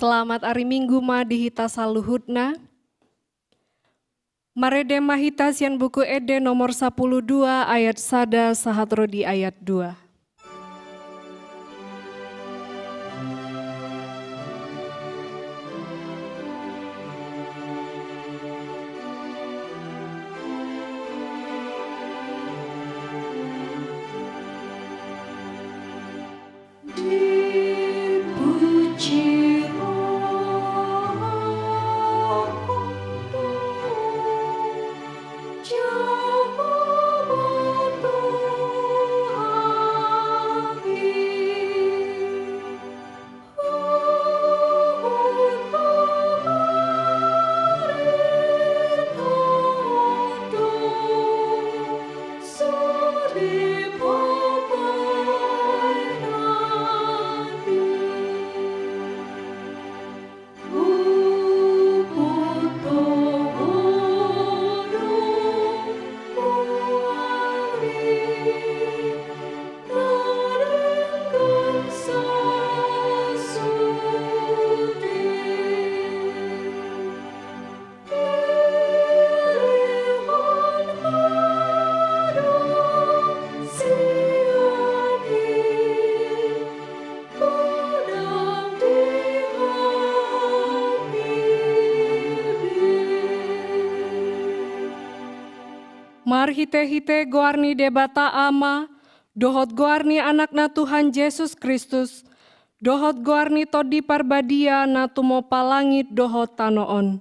Selamat hari Minggu ma dihita saluhutna. Marede mahita sian buku Ede nomor 12 ayat sada sahatro di ayat 2. Mar hite-hite goarni debata ama, dohot goarni anakna Tuhan Yesus Kristus, dohot goarni todi parbadia na tumo palangit dohot tanoon.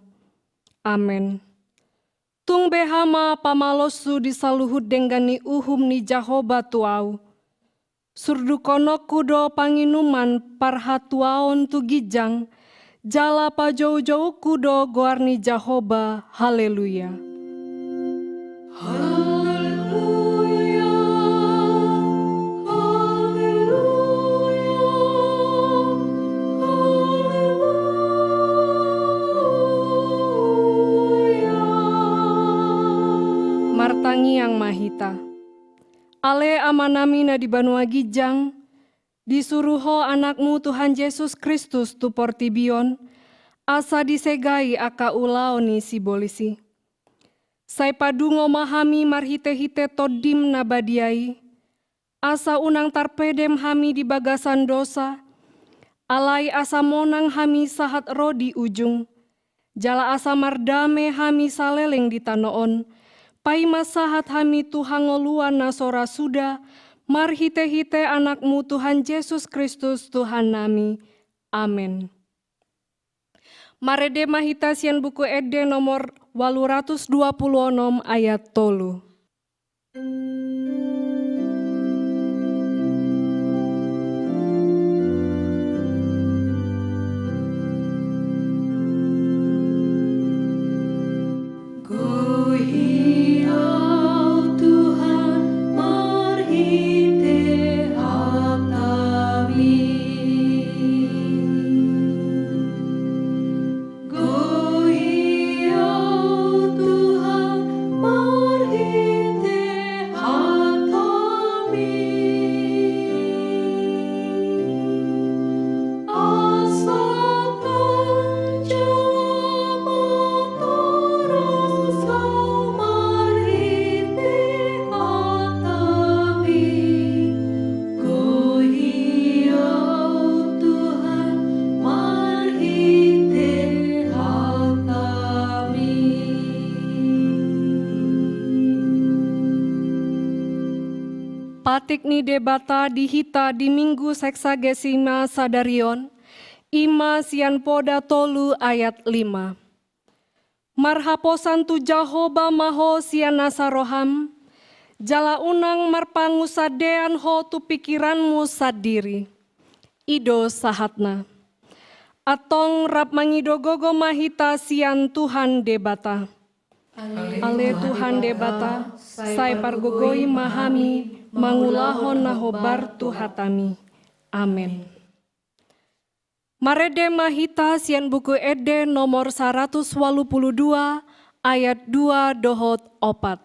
Amen. Tung behama pamalosu disaluhut denggani uhum ni Jahoba tuau. Surdu konok kudo panginuman parhatuaon tu gijang, jala pa jauh-jauh kudo goarni Jahoba, haleluya. Haleluya, haleluya, haleluya. Martangi yang mahita. Ale amanami na di Banua Gijang, disuruho anakmu Tuhan Yesus Kristus tu portibion, asa disegai aka ulaoni si bolisi. Sai padungo mahami marhite-hite todim nabadiai, asa unang tarpedem hami di bagasan dosa, alai asa monang hami sahat ro di ujung, jala asa mardame hami saleleng di tanoon, pai masahat hami tuhangoluan nasora suda, marhite-hite anakmu Tuhan Yesus Kristus Tuhan nami. Amen. Marede mahita sian buku Ede nomor 826 ayat 3. Patik ni debata dihita di minggu seksagesima sadarion, ima sian poda tolu ayat 5. Marhaposan tu Jahoba maho sian nasaroham, jala unang marpangu sadean ho tu pikiranmu sadiri. Ido sahatna. Atong rap mangidogogo mahita sian Tuhan debata. Ale Tuhan debata, sai pargogoi mahami, mangulahon nahobar tu hatami. Amen. Marede mahita sian buku Ede nomor 182 ayat 2 dohot 4.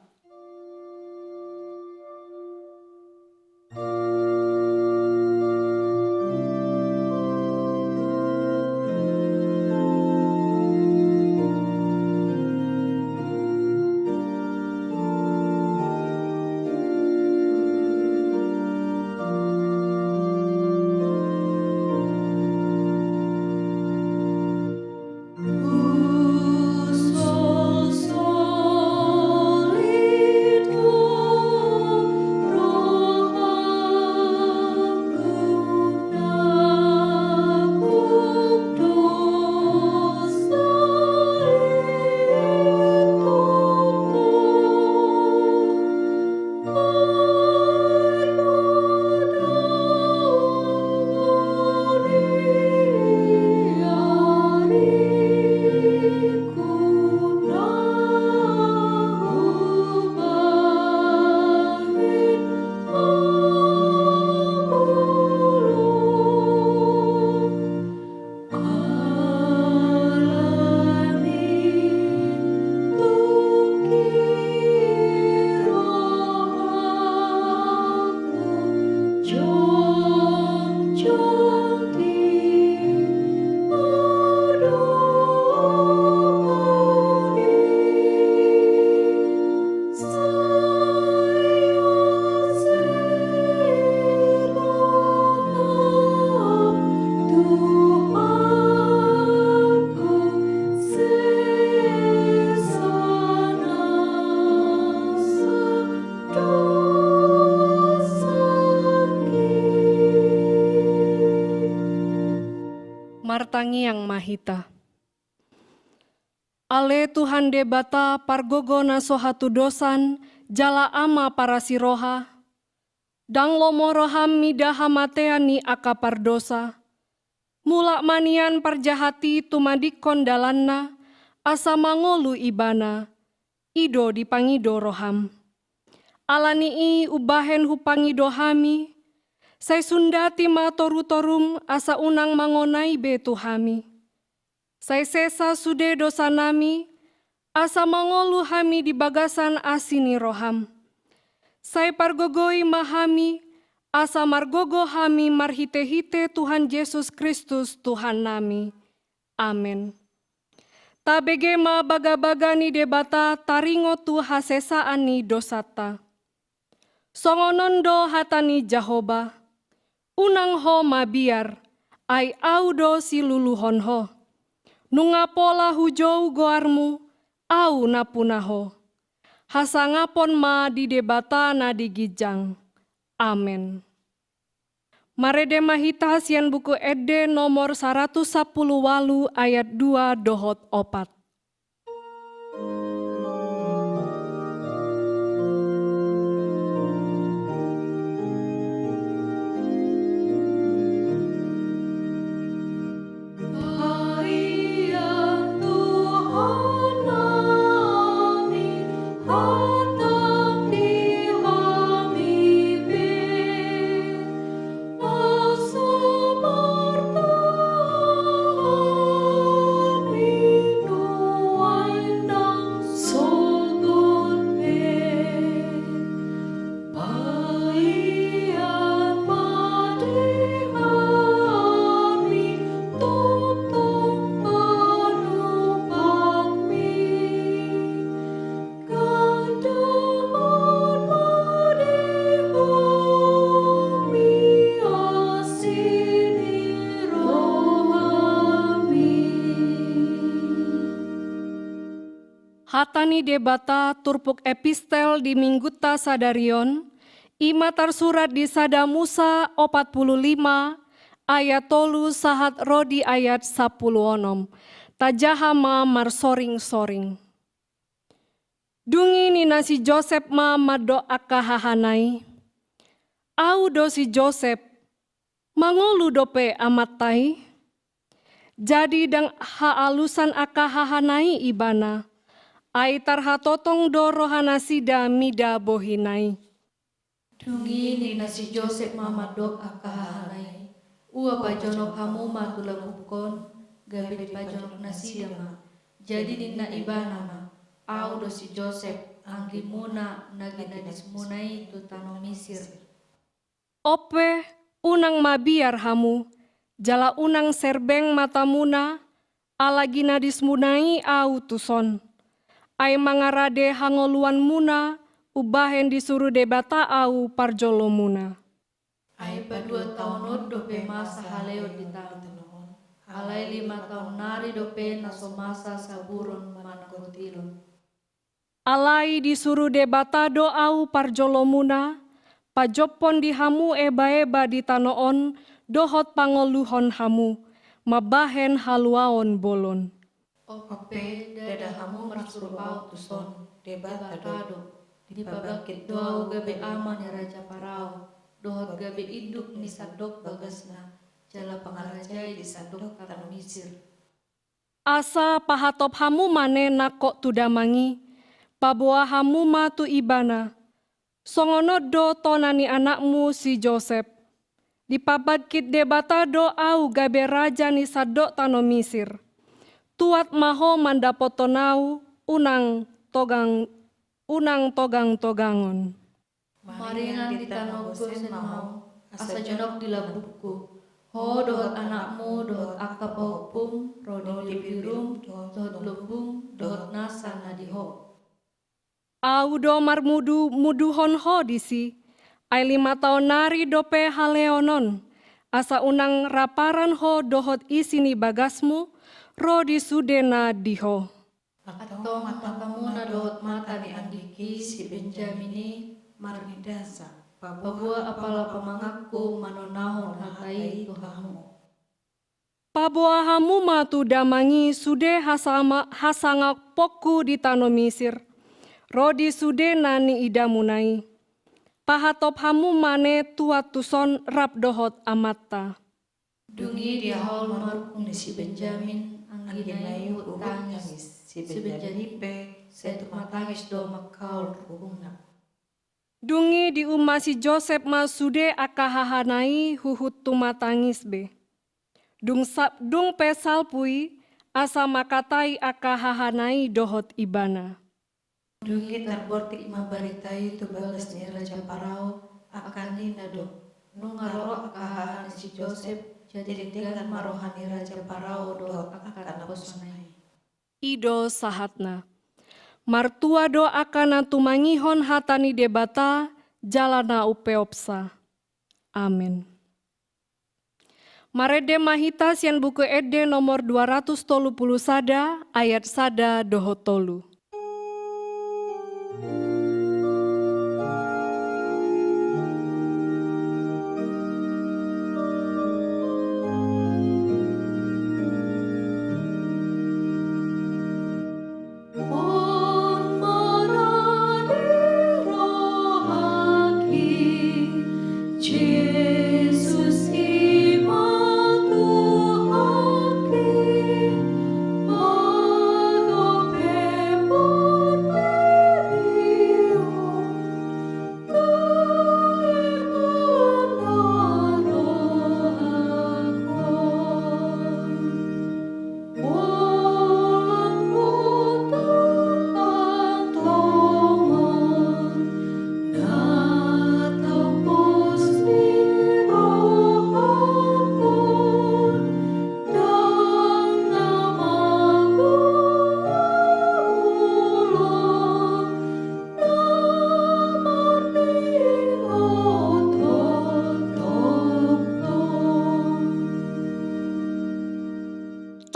Martangiang mahita. Ale Tuhan debata pargogo na sohatu dosan jala ama para siroha. Dang lomo roham midaha mateani aka pardosa. Mula manian parjahati tumadikon dalanna, asa mangolu ibana, ido dipangido roham. Alanii ubahen hupangido hami, say sundati ma toru-torum asa unang mangonai betu hami. Say sesa sude dosa nami, asa mangolu hami di bagasan asini roham. Say pargogoi mahami, asa margogo hami marhite-hite Tuhan Yesus Kristus Tuhan nami. Amen. Tabege ma baga-baga ni debata taringo tu hasesa ani dosata. Songonondo hatani Jahoba. Unang ho mabiar, ay audo si luluhon ho. Nungapola hujou goarmu, au napunaho. Hasangapon ma di debata na digijang. Amen. Marede mahita hasian buku Ede nomor 110 ayat 2 dohot 4. Harian Tuhan nami, hatang di kami ber, asa martami nuai nang sogot ber. Paian madihami, totong panupami, gandaman madihami, asini rohami. Hatani debata turpuk epistel di Mingguta Sadarion, ima tersurat di Sada Musa 45 ayat 3 sahat rodi ayat 10 onom. Tajahama marsoring-soring. Dungi ni nasi Josep ma mado akahahanai. Au dosi Josep, mangolu dope amatai. Jadi dang haalusan akahahanai ibana. Ai tarhatotong do rohana sida mida bohinai. Dungi ni nasi Joseph mamadok akahanai. Ua pajonok hamu matula bukon, gabi di pajonok nasi dama. Jadi nina ibana ma, au dosi Joseph, anggi muna nagi nadis munai tutano Misir. Ope unang mabiar hamu, jala unang serbeng matamuna, alagina dismunai au tuson. Ai mangarade hangoluan muna, ubahen disuruh debata au parjolo muna. Ai pa 2 tahun dope masa haleo di tangan. Alai 5 tahun nari dope naso masa saburon manakotilon. Alai disuruh debata do au parjolo muna, pajopon di hamu eba-eba di tanoon, dohot pangoluhon hamu, mabahen haluaon bolon. Ope dada hamu mersuruh au tuson, debatado. Di pabakit doa gabe aman ya Raja Parao, dohot gabe iduk ni sadok bagasna, jala pangarajai di sadok tanah Misir. Asa pahatop hamu mane nakok tudamangi, paboa hamu matu ibana, songono do tonani anakmu si Joseph. Di pabakit debata do au gabe raja ni sadok tano Misir. Tuat maho mandapotonau unang togang-togangon. Maringan di tanah gosen mau, asa jonok di labukku. Ho dohot anakmu, dohot akka pahupum, rodi birum, dohot lubung, dohot nasa nadiho. Au do muduhon ho disi, ai 5 tahun nari dope haleonon, asa unang raparan ho dohot isini bagasmu, rodi sudena diho. Atau matamu na dohot mata ni andiki si Benjamini marnidasa. Pabua apala pamangakku manonahon hatai Tuhanmu. Paboa hamu matu damangi sude hasangak poku di tano Misir. Rodi sude nani idamunai. Pahatop hamu mane tuat tuson rap dohot amatta. Dungi dia haul marukung ni si Benjamin, angginai tangis, si Benjamin pe, setu matangis do makaul rukungna. Dungi di umma si Joseph masude akahahanai huhut tumatangis be. Dung pesal pui asa makatai akahahanai dohot ibana. Dungi tarbortik mabaritai tu bagas ni Raja Parao akan nina do. Nungaro akahahan si Joseph jadi dengan marohani Raja Parao do akan posonai. Ido sahatna. Martua do akana tumangihon hatani debata jalana upeopsa. Amin. Marede mahita sian buku ede nomor 230 sada ayat sada dohotolu. On marade rohaki, Jesus imatuhaki, magope porterio, tuimana rohakon.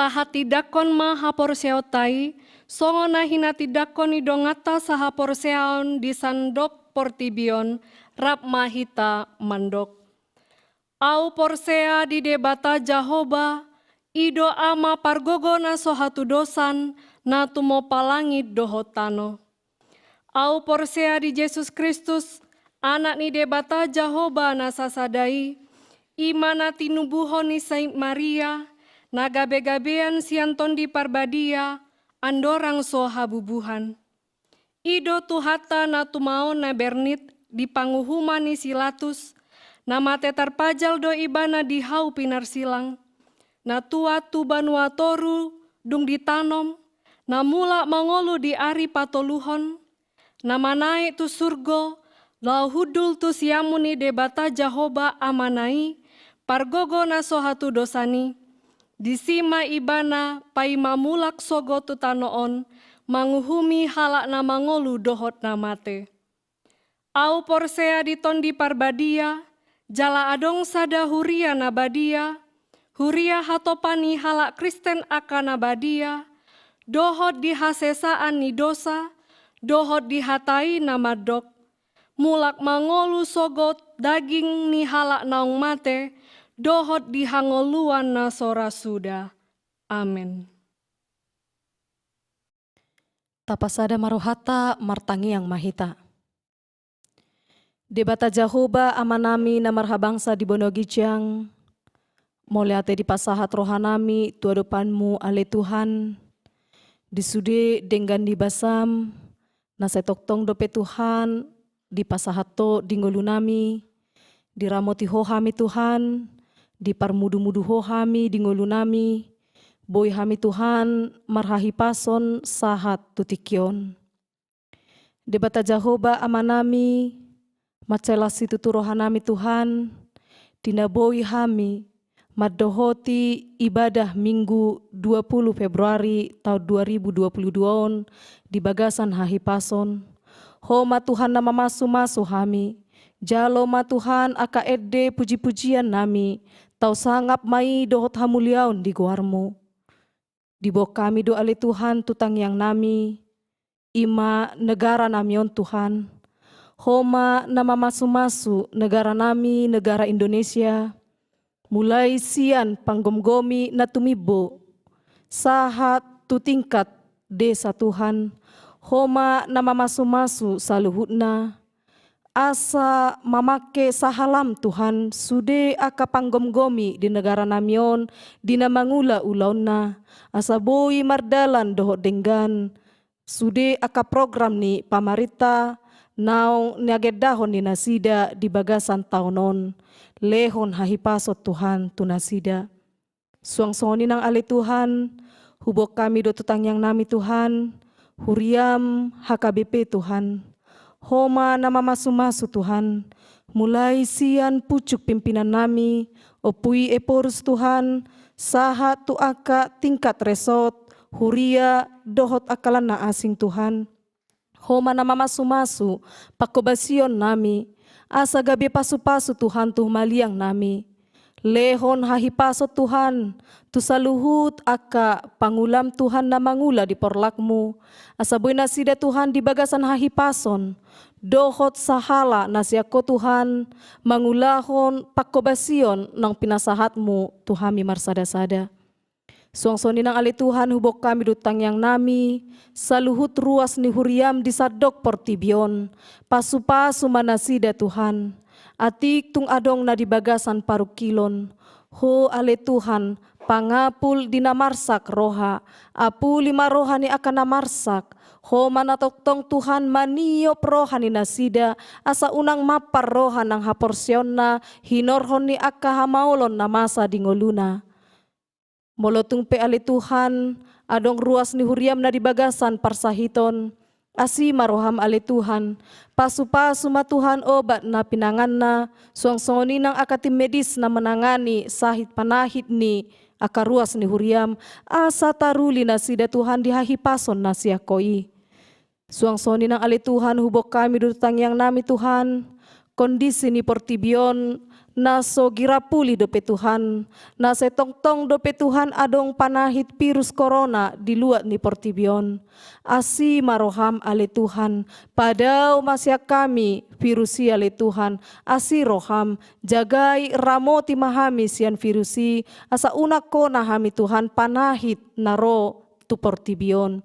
Tahati dakon ma haporseotai, songo nahina tidakon idongata sahaporseaon di sandok portibion, rap mahita mandok. Au porsea di debata Jahoba, ido ama pargogona sohatu dosan, na tumo palangit dohotano. Au porsea di Yesus Kristus, anak ni debata Jahoba na sasadai, imana tinubuhon ni Saint Maria, na gabe-gabean sianton di parbadia, andorang so habubuhan. Ido tuhata na tumaon na bernit, di panguhuman ni Silatus, na mate tarpajal do ibana di hau pinar silang, na tua tu banua toru dung ditanom, na mula mangolu di ari patoluhon, na manai tu surgo, lau hudul tu siamuni debata Jahoba amanai, pargogo na sohatu dosani, disima ibana pai mamulak sogo tu tanoon, manguhumi halak na mangolu dohot na mate. Au porsea ditondi parbadia, jala adong sada huria na badia, huria hatopani halak Kristen akana badia, dohot dihasesaan ni dosa, dohot dihatai na madok, mulak mangolu sogot daging ni halak naung mate, dohot dihangoluan na sora suda. Amin. Tapasada marohata martangi yang mahita. Debata Jahoba amanami na marhabangsa di Bonogijang, moliate di pasahat rohanami tua depanmu ale Tuhan, disude dengan di basam, na setoktong dope Tuhan, di pasahato di ngolunami, di ramoti hohami Tuhan, di parmudu-mudu hohami di ngolunami, boy hami Tuhan marhahi pason sahat tutikion. Debata Jahoba amanami, macelasi tutu rohanami Tuhan, tinaboi hami, madohoti ibadah Minggu 20 Februari tahun 2022 di Bagasan Hahi Pason. Homa Tuhan nama masu-masu hami, jalo ma Tuhan aka ede puji-pujian nami, tau sangap mai dohot hamuliaun di guarmu. Dibo kami doa le Tuhan tutang yang nami, ima negara namion Tuhan. Homa nama masu-masu negara nami, negara Indonesia, mulai sian panggomgomi na tumibo, sahat tu tingkat desa Tuhan, homa na mamasu-masu sa luhutna, asa mamake sahalam Tuhan, sude aka panggomgomi di negara namion, di namangula ulaun na, asa boi mardalan dohot denggan, sude aka program ni pamarita, now niagedahon ni nasida di bagasan taunon, lehon hahipasot Tuhan tu nasida. Suang-soni ng ali Tuhan, hubok kami do tutang yang nami Tuhan, huriam HKBP Tuhan, homa na mamasu-masu Tuhan, mulai sian pucuk pimpinan nami, opui eporus Tuhan, saha tu aka tingkat resort, huria dohot akalan na asing Tuhan, homa na mamasu-masu, pakobasion nami, asa gabi pasu-pasu Tuhan tu maliang nami, lehon hahipaso Tuhan, tu saluhut aka pangulam Tuhan na mangula di porlakmu, asaboy na sida Tuhan di bagasan hahipason, dohot sahala nasiako Tuhan, mangulahon pakobasion ng pinasahatmu Tuhami marsada-sada. Suang-soni ng ali Tuhan hubok kami dutang yang nami, saluhut ruas ni huriam di sadok portibion, pasu-pasu manasida Tuhan, atik tung adong na di bagasan parukilon, ho ale Tuhan, pangapul dinamarsak roha, apu lima roha ni akan namarsak, ho manatoktong Tuhan maniop roha ni nasida, asa unang mapar roha ng haporsyon na, hinorhon ni aka hamaulon na masa dingoluna. Molotung pe ale Tuhan, adong ruas ni huriam na di bagasan parsahiton, asi maroham ale Tuhan, pasu-pasu matuhan obat na pinangan na, suang-soni ng akatim medis na menangani sahit panahit ni akaruas ni huriam, asa taruli na sida Tuhan dihahipason na siya koi. Suang-soni ng ali Tuhan hubok kami dutang yang nami Tuhan, kondisi ni portibion, naso girapuli dope Tuhan, nasa tongtong dope Tuhan adong panahit virus corona di luat ni portibion. Asi maroham ale Tuhan, padau masya kami virusi ale Tuhan, asi roham, jagai ramoti mahami sian virusi, asa unak ko na hami Tuhan panahit naro tu portibion.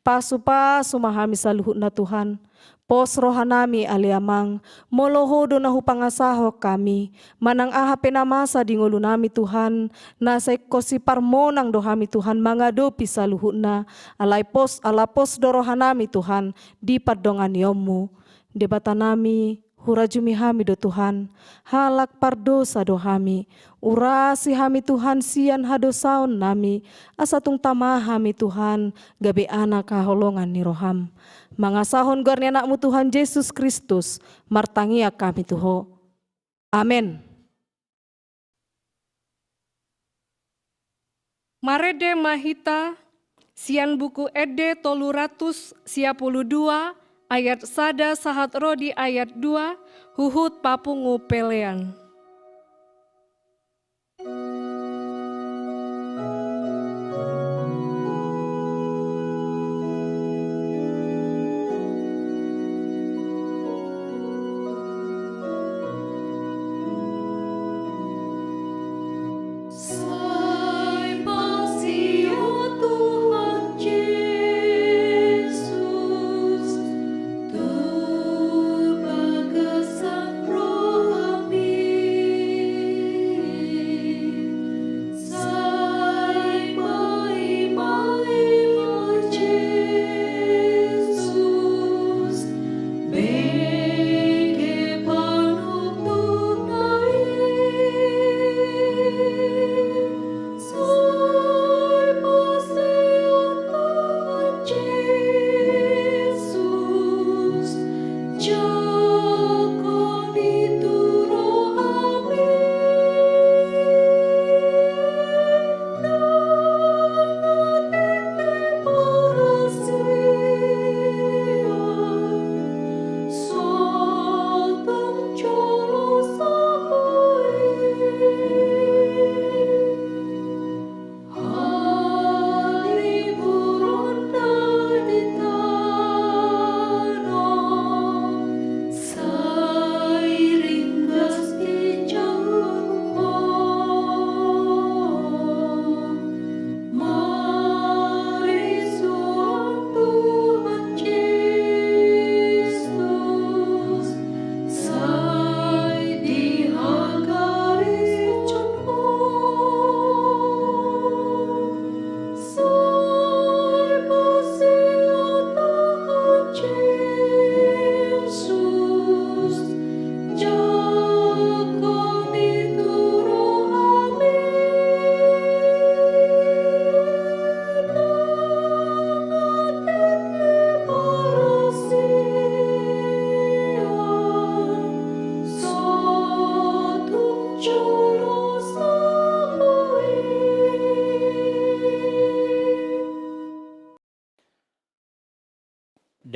Pasu-pasu mahami sa luhut na Tuhan, pos rohanami aliamang, molohodo na hupangasaho kami, manang ahape na masa di ngulu nami Tuhan, nasa ikosipar monang dohami Tuhan, mangadopi sa luhut na, alapos dorohanami Tuhan, di padongan yomu, debata nami, hurajumi hami do Tuhan, halak pardosa dohami, urasi hami Tuhan sian hadosaon nami, asatung tamahami Tuhan, gabe anak kaholongan ni roham. Mangasahon gorni anakmu Tuhan Yesus Kristus, martangia kami Tuho. Amin. Marede mahita, sian buku ede toluratus siapulu dua, ayat sada sahat rodi ayat 2, huhut papungu pelean. Sai pasio Tuhan Yesus, tu bagasan rohami,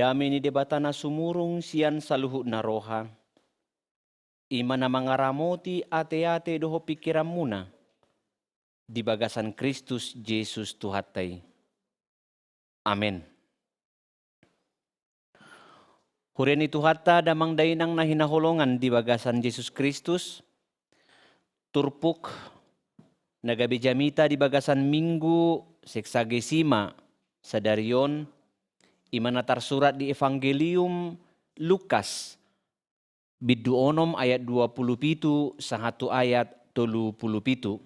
Dami ni debatana sumurung sian saluhut na roha. Ima na mangaramoti ate-ate doho pikiran muna. Di bagasan Kristus Yesus Tuhatai. Amen. Hureni Tuhata damang dainang na hinaholongan di bagasan Yesus Kristus. Turpuk nagabi jamita di bagasan Minggu Seksagesima sadarion. Imanatar surat di Evangelium Lukas. Bidu onom ayat 27 sahatu ayat 37.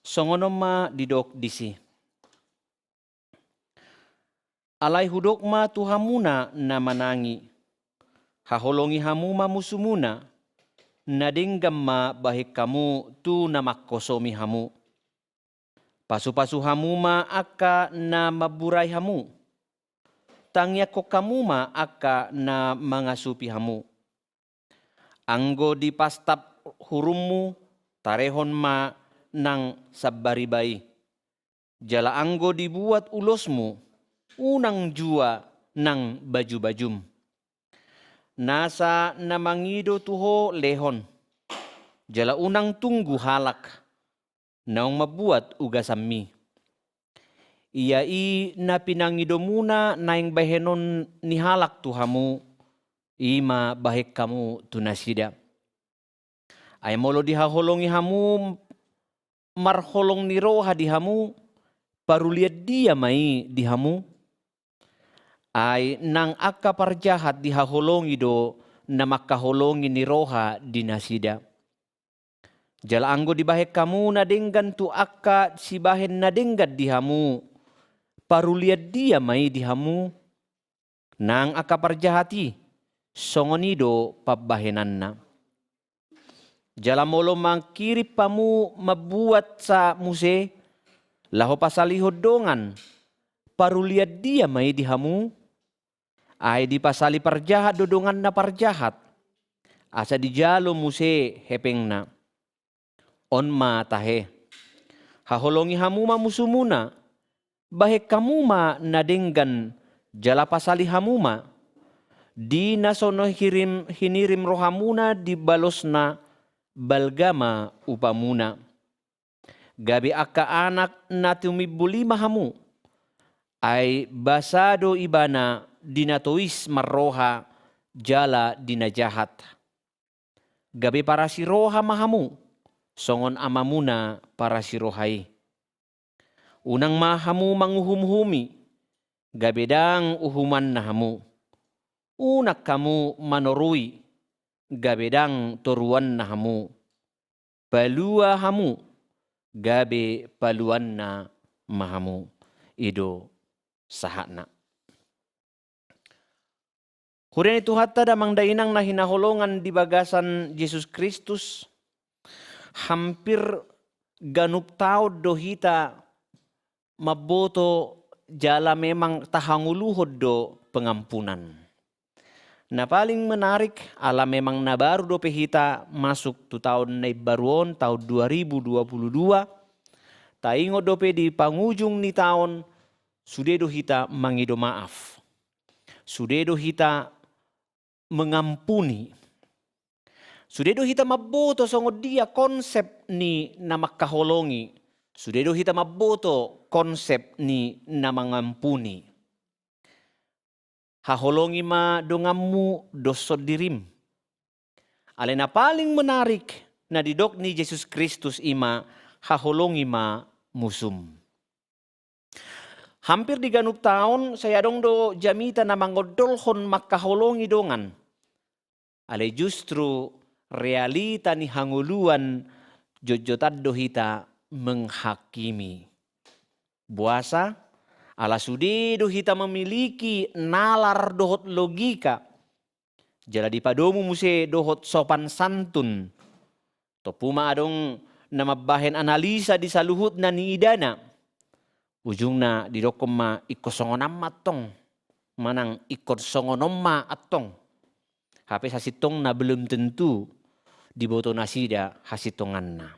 Songonom ma didok disi. Alai hudok ma tuhamuna na manangi. Haholongi hamuma musumuna. Nadinggam ma bahik kamu tu na makkosomi hamu. Pasu-pasu hamuma aka na maburay hamu. Tangya ko kamuma aka na mangasupi hamu. Anggo di pastap hurummu tarehon ma nang sabaribai. Jala anggo dibuat ulosmu, unang jua nang baju-bajum. Nasa namangido tuho lehon. Jala unang tunggu halak, naong mabuat ugasammi. Iya na pinangido muna naing bahenon ni halak tuhamu, ima bahik kamu tunasida. Ay molo dihaholongi hamu, marholong ni roha dihamu, paruliat dia mai dihamu. Ay nang akka parjahat dihaholongi do na makaholongi ni roha dinasida. Jala anggo dibahek kamu nadenggan tu akka si bahen nadenggat dihamu, paruliat dia mai dihamu. Nang akka parjahati, songonido pabahenanna. Jala molo mangkirip pamu mabuat sa muse, laho pasalihod dongan, paruliat dia mai dihamu. Ay di pasali parjahat dodongan na parjahat, asa di jalo muse hepengna. On ma tahe, haholongi hamuma musumuna, bahek kamuma nadenggan jala pasali hamuma, di nasono hinirim rohamuna di balosna balgama upamuna. Gabi akka anak na tumibulima hamu, ay basado ibana dinatois marroha jala dinajahat. Gabi para si roha mahamu, songon amamuna para si rohai. Unang mahamu manguhum-humi, gabedang uhuman nahamu. Unak kamu manorui, gabedang toruan nahamu. Palua hamu, gabe paluan na mahamu. Ido sahana. Hurian itu hatta damang dainang na hinaholongan di bagasan Yesus Kristus. Hampir ganup taod do hita maboto jala memang tahanguluhod do pengampunan. Na paling menarik ala memang na baru do pehita masuk tu tahun na baruon tahun 2022. Taingo dope di pangujung ni tahun sudedo hita mangido maaf. Sudedo hita mengampuni. Sudedo hita maboto songo dia konsep ni na makaholongi. Sudedo hita maboto konsep ni na mangampuni. Haholongi ma dongamu doso dirim. Alena paling menarik na didok ni Yesus Kristus ima haholongi ma musum. Hampir di ganup tahun saya dong do jamita na mangodolhon makaholongi dongan. Ale justru realita ni hanguluan jojotad do hita menghakimi. Buasa ala sudedo hita memiliki nalar dohot logika. Jala di padomu muse dohot sopan santun. Topuma adong namabahen analisa di saluhut na ni idana. Ujungna di dokom ma ikosongonom matong. Manang ikosongonom ma atong. Hape hasitong na belum tentu diboto nasida hasitongan na.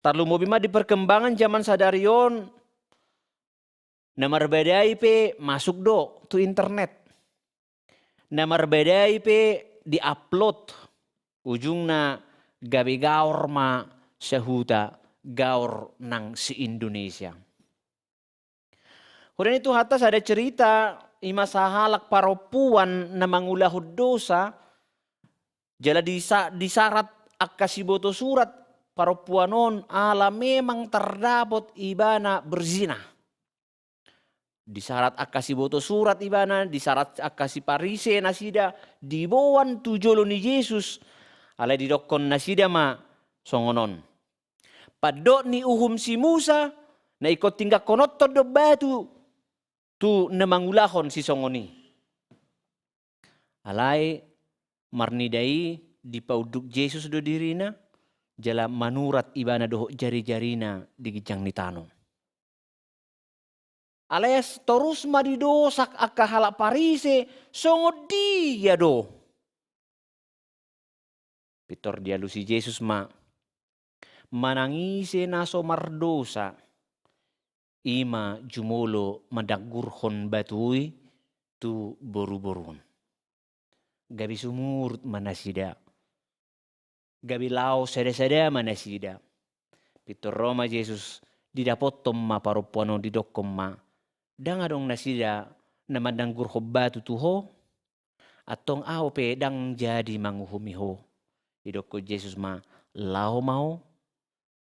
Tarlu mobima di perkembangan zaman sadarion Namar bedai pe masuk do tu internet. Namar bedai pe di-upload. Ujungna gabi gaor ma sehuta gaor nang si Indonesia. Kemudian itu atas ada cerita ima sahalak paropuan na mangulahud dosa. Jala disarat akasiboto surat paropuanon ala memang terdapat ibana berzina. Disarat akasiboto surat ibana, disarat akasi parise nasida, dibawan tujolo ni Yesus. Ala didokon nasida ma songonon. Padok ni uhum si Musa na ikut tinggal konot do batu tu namangulahon si songoni. Alai marnidai di pauduk Yesus do dirina jala manurat ibana do jari-jarina di gijang ni tano. Alias terus maridosak akka halak parise songodi ya do. Pitor dia lusi Yesus ma manangise naso mardosa ima jumolo madagurhon batui tu boru-borun. Gabi sumur manasida. Gabi lao sada-sada manasida. Pitor Roma Yesus didapotom ma paropuano didokom ma. Dang adong nasida na madanggur batu tuho. Atong ao pe dang jadi manguhumiho. Didoko Yesus ma lao mau.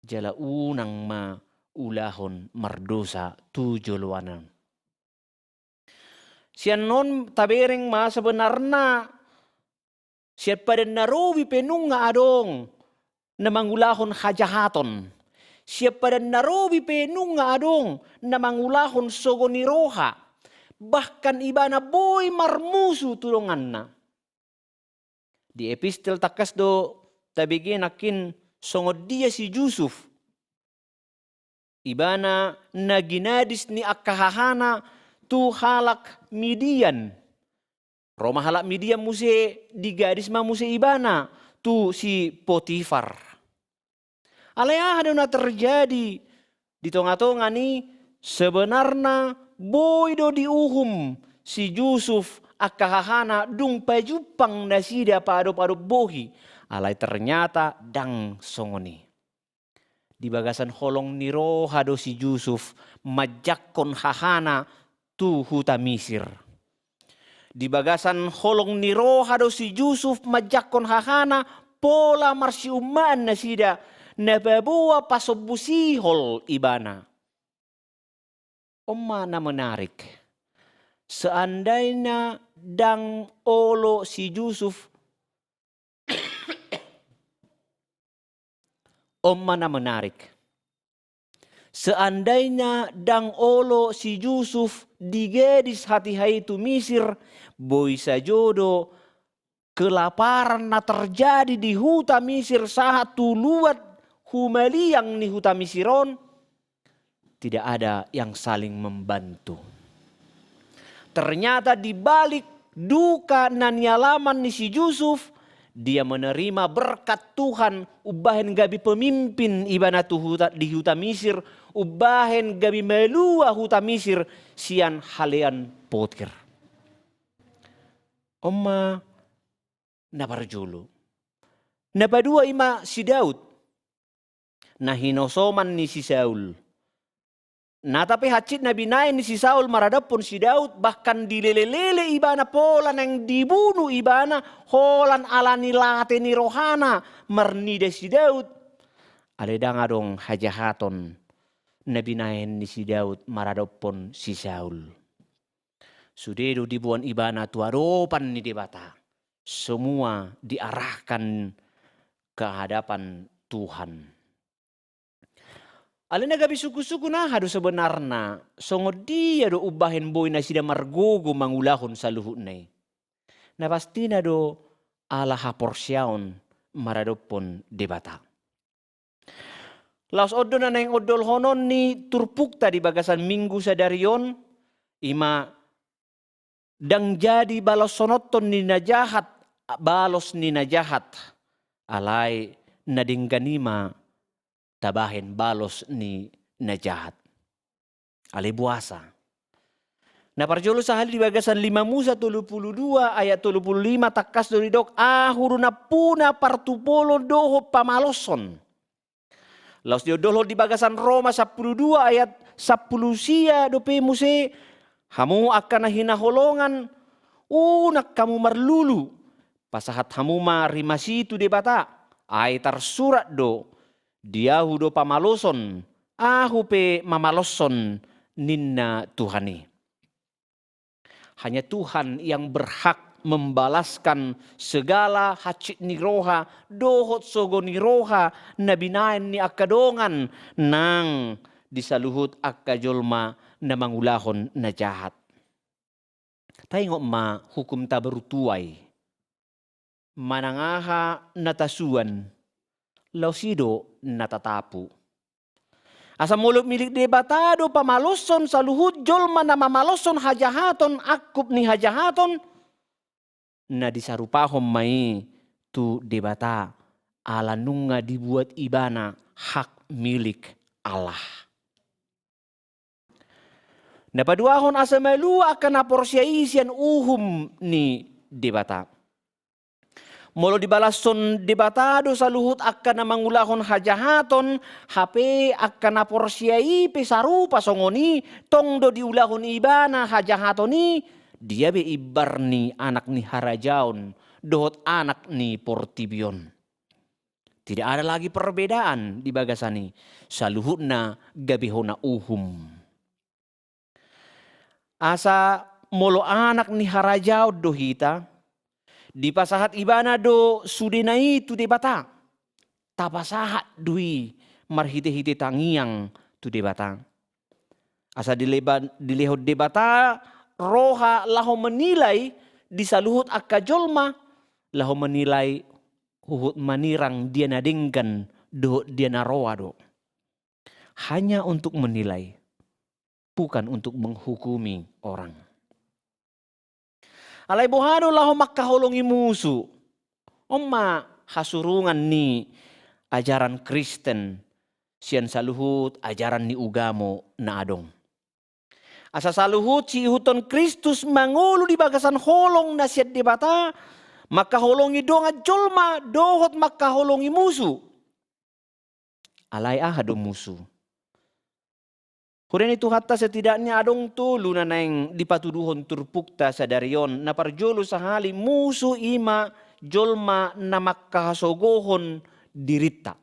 Jala unang ma ulahon mardosa tujoluanan. Sian non tabereng ma sebenarnya siapa dan narowi penung nga adong na mangulahon hajahaton. Siapa dan narowi penung nga adong na mangulahon sogoni roha. Bahkan ibana boy marmusu tulungan na. Di epistel takas do tabigin akin songod dia si Yusuf. Ibana naginadis ni akahahana tu halak Midian. Roma halak Midian muse digadis ma muse ibana tu si Potifar. Alaya hadona terjadi di tonga-tonga ni sebenarnya boy do diuhum si Yusuf akahahana dung pajupang nasida pado-pado bohi. Alay ternyata dang songoni. Di bagasan holong ni roha do si Yusuf majakon hahana tu huta Misir. Di bagasan holong ni roha do si Yusuf majakon hahana pola marsiuman nasida nababuwa pasobusihol ibana. Oma na menarik. Seandainya dang olo si Yusuf mana menarik. Seandainya dang olo si Yusuf digedis hati hai tu Misir, boy sajodo kelaparan na terjadi di huta Misir saat tuluat humaliang ni huta Misiron, tidak ada yang saling membantu. Ternyata di balik duka nan nyalaman ni si Yusuf, dia menerima berkat Tuhan, ubahen gabi pemimpin ibana tu huta, di huta Misir, ubahen gabi melua huta Misir, sian halean potir. Oma nabarjulu. Napadua ima si Daud. Nahinosoman ni si Saul. Nah tapi hacit Nabi nain ni si Saul maradapun si Daud bahkan dilele-lele ibana pola yang dibunuh ibana holan alani late ni rohana mernide si Daud. Aledang adong hajahaton Nabi nain ni si Daud maradapun si Saul. Sudedo dibuan ibana tuaropan ni debata. Semua diarahkan ke hadapan Tuhan. Alena gabi suku-suku nah hadu sebenarnya songod dia do ubahen boy na sida margogo mangulahon sa luhut nai. Na pasti na do ala haporsyaon maradopon debata. Laos oddo na nang odol honon ni turpukta di bagasan minggu sadarion ima dang jadi balos sonoton ni najahat balos ni najahat alai nadingganima tabahen balos ni najahat. Ale buasa. Nah parjolo sahali di bagasan 5 Musa 32 ayat 35 takas dari dok ahuruna puna partupolo doho pamaloson. Laos dia doho di bagasan Roma 12 ayat 10 sia dope muse hamu akan hina holongan unak kamu marlulu pasahat hamu marimasi tu debata ay tarsurat do dia hudo pamaloson ahu pe mamaloson ninna Tuhani. Hanya Tuhan yang berhak membalaskan segala hacit niroha, dohot sogo niroha, nabinain ni akadongan, nang disaluhut akajolma na mangulahon na jahat. Tayo ma hukum tabarutuay, manangaha natasuan, lausido natatapu. Asa mulut milik debatado pamaloson sa luhut jolma na mamaloson hajahaton akup ni hajahaton na disarupahom mai tu debata ala nunga dibuat ibana hak milik Allah. Na paduahon asa malua akan aporsiaisian uhum ni debata. Molo dibalason debatado sa luhut akan mangulahon hajahaton, hape akan aporsiai pesarupa songoni, tongdo diulahon ibana hajahatoni, dia be ibar ni anak ni harajaon, dohot anak ni portibion. Tidak ada lagi perbedaan di bagasani, sa luhut na gabihona uhum. Asa molo anak ni harajao dohita, di pasahat ibana do sudenai tu debata. Tapasahat dui marhite-hite tangiang tu debata. Asa dilehot debata roha laho menilai disaluhut akajolma laho menilai huhut manirang dia nadenggan do dia naroa do. Hanya untuk menilai, bukan untuk menghukumi orang. Alay bohado laho makkaholongi musu. Oma hasurungan ni ajaran Kristen. Sian saluhut ajaran ni ugamo na adong. Asa saluhut si ihuton Kristus mangulu di bagasan holong na siat debata. Makkaholongi donga jolma dohot makkaholongi musu. Alay ahado musu. Kuren itu hatta setidaknya adong tulu na naing dipatuduhon turpukta sa darion na parjolo sahali musuh ima jolma na makkahasogohon dirita.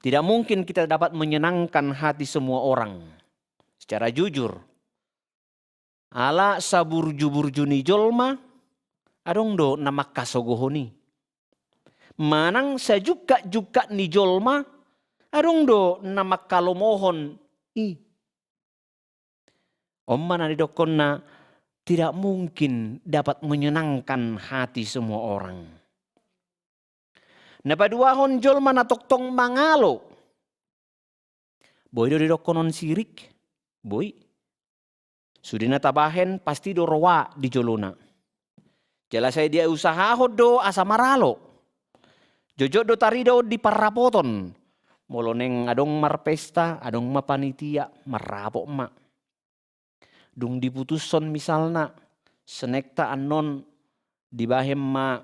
Tidak mungkin kita dapat menyenangkan hati semua orang secara jujur. Ala saburju-burju ni jolma adong do na makkasogohoni. Manang sajuka-juka ni jolma adong do na makkalomohon Omma na didokon na tidak mungkin dapat menyenangkan hati semua orang. Napaduahon jolma na toktong mangalo. Boy do didokonon sirik. Boy. Sudi na tabahen pasti do rowa di jolona. Jala saya dia usaha do asa maralo. Jojo do tarido di parapoton. Molo neng adong marpesta, adong mapanitia, marapok ma. Dung diputuson misalna, senekta anon dibahem ma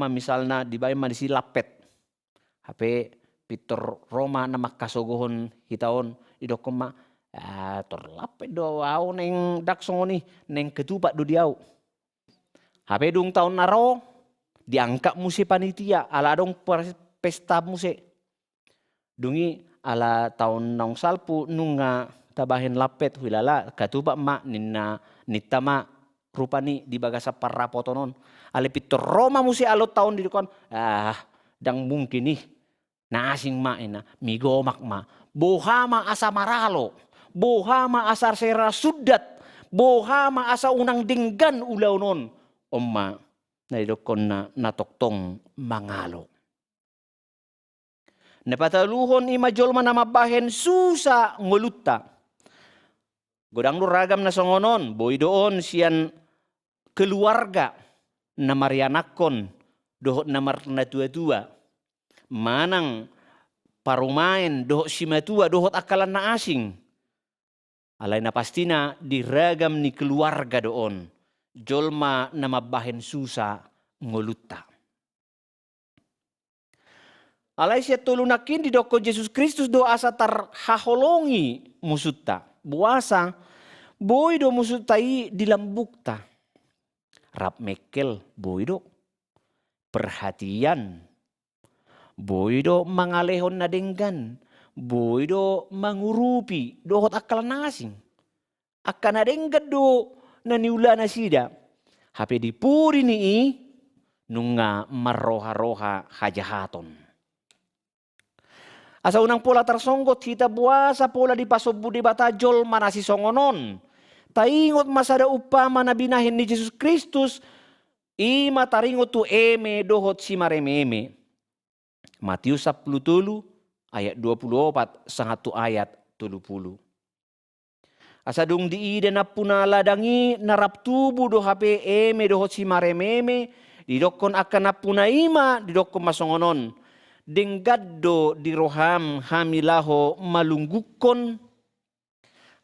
misalna dibahem ma disilapet. Hape Pitor Roma na makkasogohon hitaon idokon ma torlapet do aw neng daksong ni neng ketupat do diaw. Hape dung taon naro diangkat muse panitia ala dong pesta muse. Dungi ala tahun nong salpu nunga tabahen lapet hulala katuba ma ninna nitama rupani di bagasa parapotonon. Ale Pitor Roma muse alot tahun didukon dang mungkin nih nasing ma ina migomak ma bohama asa maralo bohama asar sera sudat bohama asa unang dinggan ulaunon omma na idokon na natoktong mangalo. Napataluhon ima jolma na mabahen susa ngolutta. Godang ragam na songonon, boy doon siyan keluarga na marianakon dohot na marna tua-tua. Manang parumain, dohot simatua, dohot akalan na asing. Alay na pastina diragam ni keluarga doon. Jolma na mabahen susa ngolutta. Alay siya tulunakin di doko Jesus Kristus do asa tarhaholongi musutta. Buasa, boy do musutai dilambukta. Rap mekel, boy do. Perhatian. Boy do mangalehon na denggan. Boy do mangurupi. Dohot akal nasing. Akan na denggan do naniula na sida. Hape dipuri ni nunga maroha-roha hajahaton. Asa unang pola tarsonggot kita buasa pola di pasobu di batajol manasi songonon. Taingot masada upama na binahin ni Jesus Kristus. Ima taringot tu eme dohot si marememe. Matius 10 ayat 24 sangat tu ayat 30. Asa dung diide na punala dangi narap tubu do hape eme dohot si marememe. Didokon akan na punaima didokon masongonon. Denggaddo di roham hamilaho malunggukon.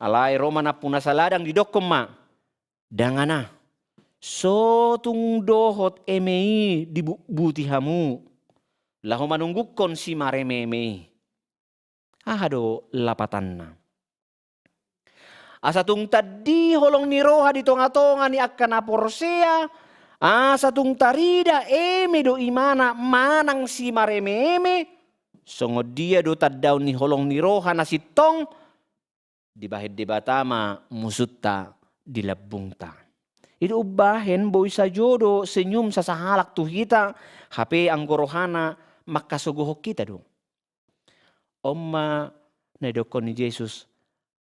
Alay Roma na punasaladang di dokoma. Dangana. So tung dohot emei di butihamu. Laho manunggukon si marememe. Ahado lapatan na. Asa tung tadi holong ni roha di tonga-tonga ni akan aporsea. Asa tung tarida eme do imana manang si marememe. Songo dia do tadaw ni holong ni roha na si tong. Dibahid di batama musutta dilabungta. Itu ubahen boy sa jodo senyum sa sahalak tu kita. Hape ang gorohana makasuguhok kita do. Oma na dokon ni Jesus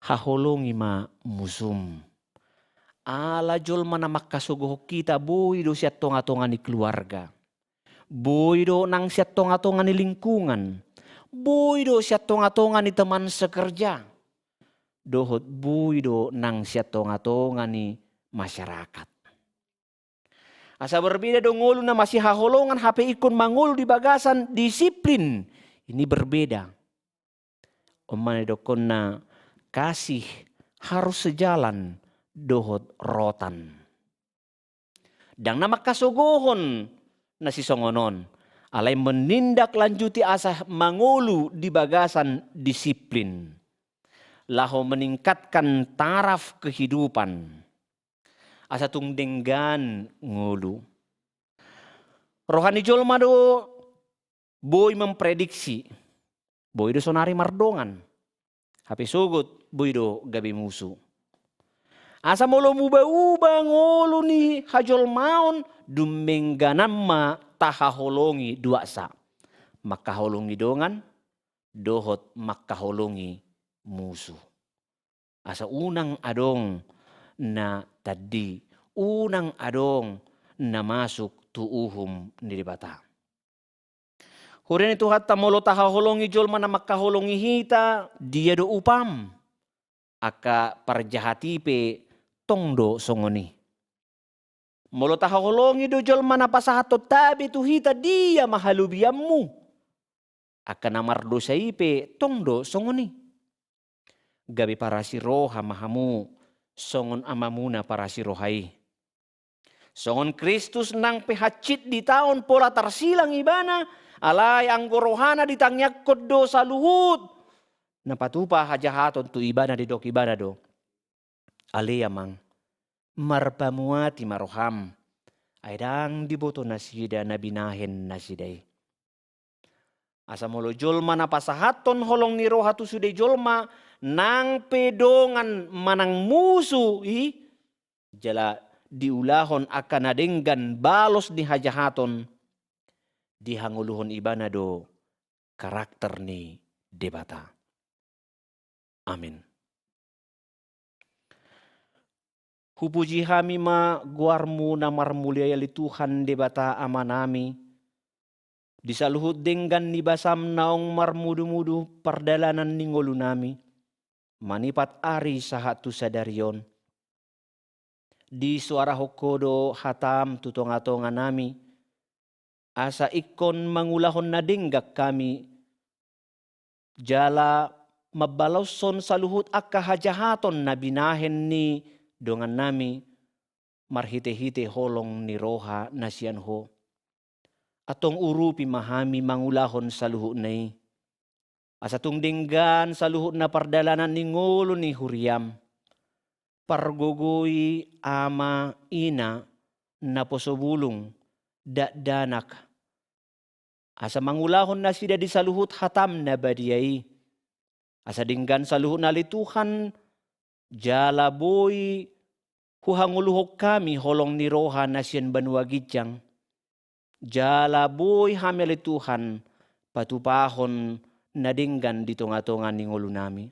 haholongi ma musum. Ala jol mana makasuguhok kita boy do siya tonga-tonga ni keluarga. Boy do nang siya tonga-tonga ni lingkungan. Boy do siya tonga-tonga ni teman sekerja. Dohot boy do nang siya tonga-tonga ni masyarakat. Asa berbeda do ngulu na masih haholongan hape ikon mangulu di bagasan disiplin. Ini berbeda. Omane dokon na kasih harus sejalan dohot rotan. Dang na makasugohon na si songonon. Alay menindak lanjuti asa mangulu di bagasan disiplin. Laho meningkatkan taraf kehidupan. Asa tung denggan ngulu. Rohani jolma do boy memprediksi. Boy do sonari mardongan. Hape sugut boy do gabi musuh. Asa molo muba-uba ngolo ni hajol maon dumengganamma tahaholongi dua sa. Makaholongi dongan dohot makaholongi musuh. Asa unang adong na tadi, unang adong na masuk tuuhum ni dibata. Hurin itu hatta molo tahaholongi jolma na makaholongi hita dia do upam. Aka parjahatipe tongdo songoni. Molo tahaholongi do jolma na pasahato tabi tuhita dia mahalubiammu. Aka namar dosa ipe tongdo songoni. Gabi para si roha mahamu songon amamuna para si rohai. Songon Kristus nang pehacit di tahun pola tarsilang ibana. Alay ang gorohana ditangyak kodo sa luhut. Napatupa hajahaton tu ibana di dok ibana do. Aliyamang marpamuati maroham. Aydang diboto nasida na binahen nasiday. Asa molo jolma na pasahaton holong ni roha tu suday jolma nang pedongan manang musuh jala diulahon akan adenggan balos di hajahaton dihanguluhon ibana do karakter ni debata. Amin. Hupuji hami ma guarmu namar mulia yali Tuhan debata amanami. Disaluhut denggan ni basam naong marmudu-mudu pardalanan ni ngolu nami. Manipat ari sahatu sadarion. Di suara hokodo hatam tutonga-tonga nami. Asa ikon mangulahon na denggak kami. Jala mabalawson saluhut akka hajahaton na binahen ni dongan nami marhite-hite holong ni roha na siyan ho. Atong urupi mahami mangulahon sa luhut nai. Asatong dinggan sa luhut na pardalanan ni ngulo ni Huriam. Pargogoy ama ina na posobulong danak. Asa mangulahon na sida di saluhut hatam na badiyay. Asa dinggan saluhut na lituhan jala boy huhanguluhok kami holong ni roha na siyan banwa gidyang. Jala boy hamil Tuhan patupahon na dinggan di tonga-tonga ni ngulo nami.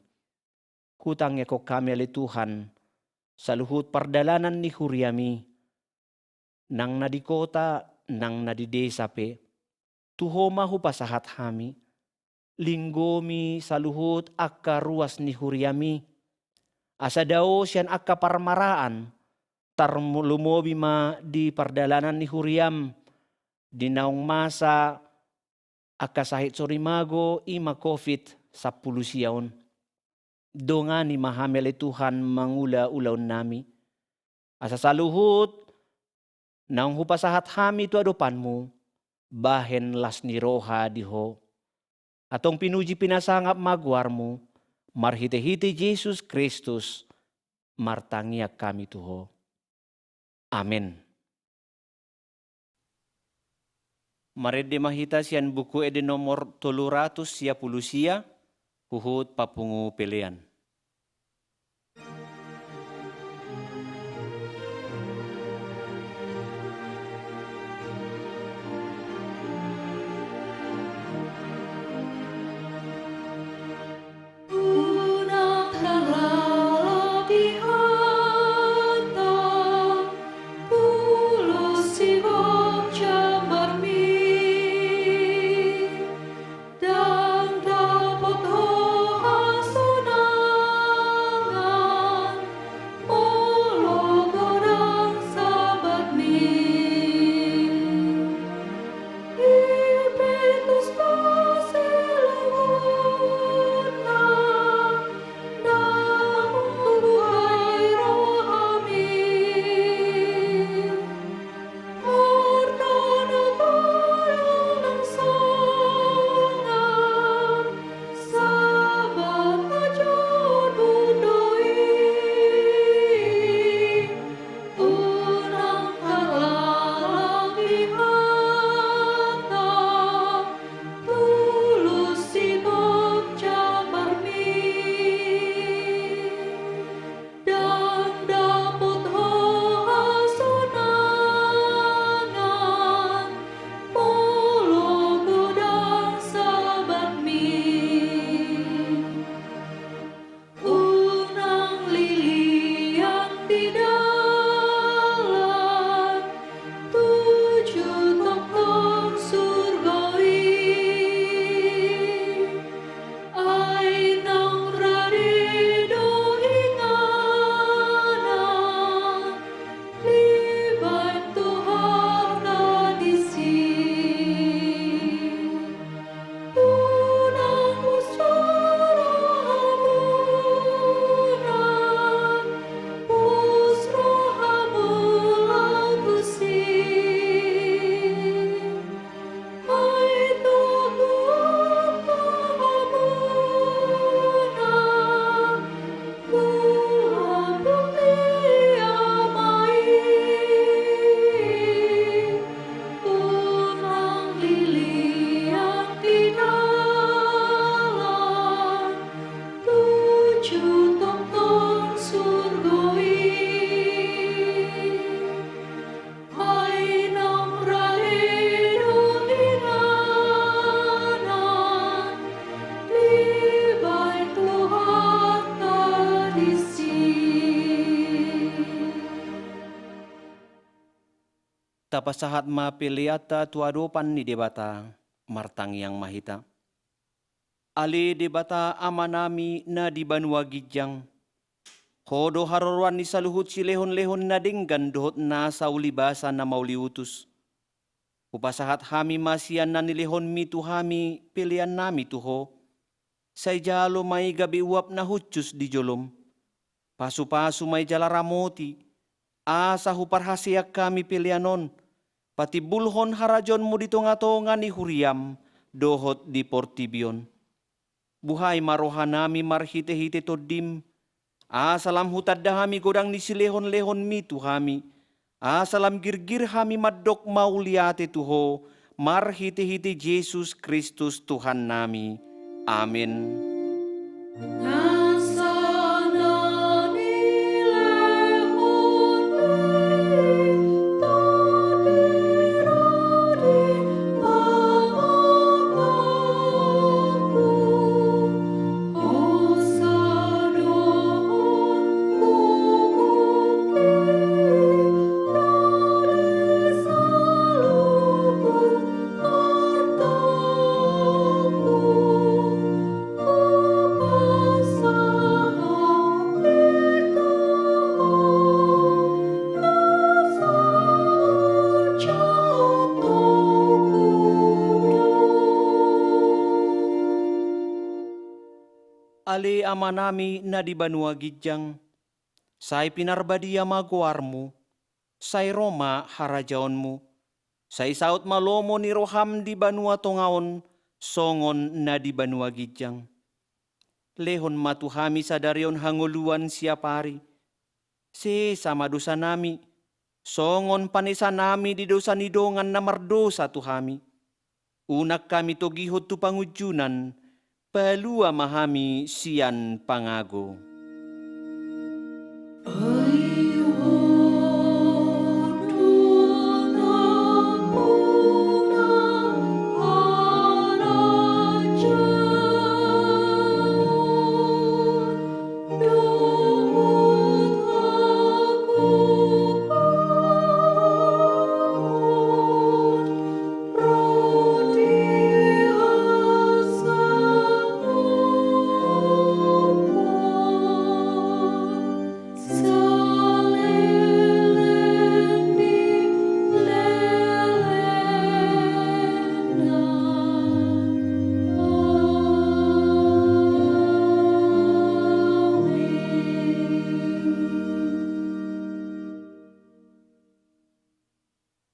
Kutang ko kami Tuhan sa luhut pardalanan ni Huriami. Nang nadikota, nang nadidesa pe. Tuhoma hu pasahat hami. Linggomi sa luhut akka ruas ni Huriami. Asa dao siyan akka parmaraan. Tarlumobi ma di pardalanan ni Huriam. Di naong masa akasahit sorimago ima COVID 10 siyaon. Donga ni mahamel Tuhan mangula-ulaw nami. Asa saluhut naong hupasahat hami tu adopan mo bahen las ni roha diho. Atong pinuji pinasangap magwar mo marhite-hite Jesus Kristus martangiak kami tuho. Amen. Marede mahita siyan buku ede nomor 310 siya, huhut papungu pilihan. Unang harapihata, tulus sibuk jamarmi, dan dapat hasunangan, mologo dan sabatmi. Impetus pasiluguna, namun buhay rohami. Hartana tulong ng sangan, sabat majud budoi. Unang harapihata, tulus sibuk jabarmi, dan dapat hasunangan, mologo dan sabatmi. Unang lilian di dalam, tujuh tokoh surgawi, ay nang rarido inganan, libay Tuhan nadisi. Unang musara hamunan, pusro hamulau tusin. Ay tutuan kahamunan, buah bumi amai. Unang lilian di dalam, tujuh tokoh surgawi, ay nang rarido inganan, libay Tuhan kadisi. Tapasahat mapiliata tuadopan ni debata martang yang mahita. Ali debata amanami na di banwa gidyang. Hodo harorwan ni saluhut si lehon-lehon na dinggan dohot na sa ulibasa na mauliutus. Upasahat hami masian na nilihon mi tuhami pilihan nami tuho. Say jalo may gabi uap na hutyus di jolom. Pasu-pasu may jala ramoti. Asa huparhasiak kami pilianon. Pati bulhon harajon mo dito nga to nga ni Huriam. Dohot di Portibion. Buhay maroha nami marhite-hite to dim. Asalam hutad dahami godang ni silehon-lehon mi tuhami. Asalam girgir hami maddok mauliate tuho. Marhite-hite Jesus Kristus Tuhan nami. Amin. Nasana nilehon tadi pamanaku osadon kukuki radi salubun hartaku. Ali ama nami na di Banua Gijang, say pinarbadia maguarmu, say Roma harajaonmu, say saut malomo ni roham di Banua Tongaon, songon na di Banua Gijang. Lehon matuhami sadarion hanguluan siapari, si sama dosa nami, songon panisa nami di dosa nidongan na mardosa tuhami. Unak kami togihot tu pangujunan, palua mahami sian pangago.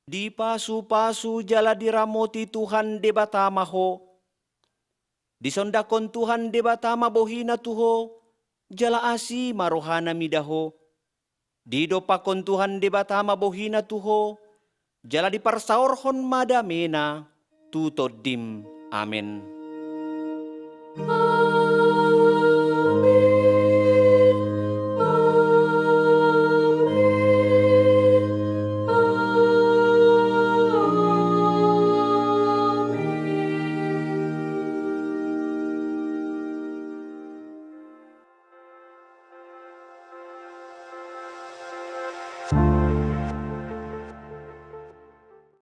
Di pasu-pasu jala diramoti Tuhan debatama ho. Disondakon Tuhan debatama bohina tuho. Jala asi marohana midaho. Didopakon Tuhan debatama bohina tuho. Jala diparsaorhon madamena. Tutodim. Amen.